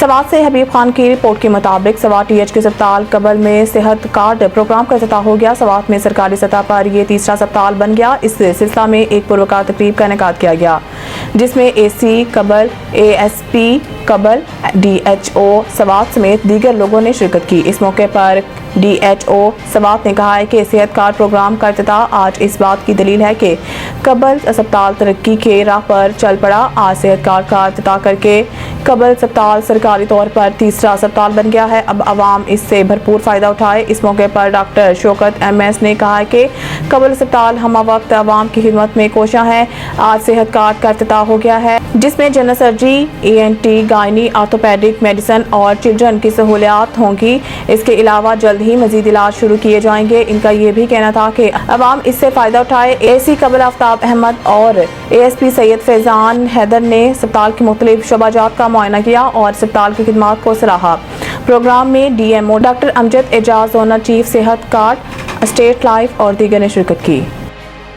سوات سے حبیب خان کی رپورٹ کے مطابق سوات ٹی ایچ کے اسپتال قبل میں صحت کارڈ پروگرام کا افتتاح ہو گیا۔ سوات میں سرکاری سطح پر یہ تیسرا اسپتال بن گیا۔ اس سلسلہ میں ایک پروقار تقریب کا انعقاد کیا گیا جس میں اے سی قبل، اے ایس پی قبل، ڈی ایچ او سوات سمیت دیگر لوگوں نے شرکت کی۔ اس موقع پر ڈی ایچ او سوات نے کہا ہے کہ صحت کارڈ پروگرام کا افتتاح آج اس بات کی دلیل ہے کہ قبل اسپتال ترقی کے راہ پر چل پڑا۔ آج صحت کارڈ کا افتتاح کر کے قبل اسپتال سرکاری طور پر تیسرا اسپتال بن گیا ہے۔ اب عوام اس سے بھرپور فائدہ اٹھائے۔ اس موقع پر ڈاکٹر شوکت ایم ایس نے کہا کہ قبل اسپتال ہمہ وقت عوام کی خدمت میں کوشاں ہے۔ آج صحت کارڈ کا افتتاح ہو گیا ہے جس میں general surgery, E N T, gynae, orthopaedic medicine اور چلڈرن کی سہولیات ہوں گی۔ اس کے علاوہ جلد ہی مزید علاج شروع کیے جائیں گے۔ ان کا یہ بھی کہنا تھا کہ عوام اس سے فائدہ اٹھائے۔ اے سی قبل آفتاب احمد اور اے ایس پی سید فیضان حیدر نے اسپتال کی مختلف شعبہ جات کا معائنہ کیا اور اسپتال کی خدمات کو سراہا۔ پروگرام میں ڈی ایم او ڈاکٹر امجد اعجاز، زونل چیف صحت کارڈ، اسٹیٹ لائف اور دیگر نے شرکت کی۔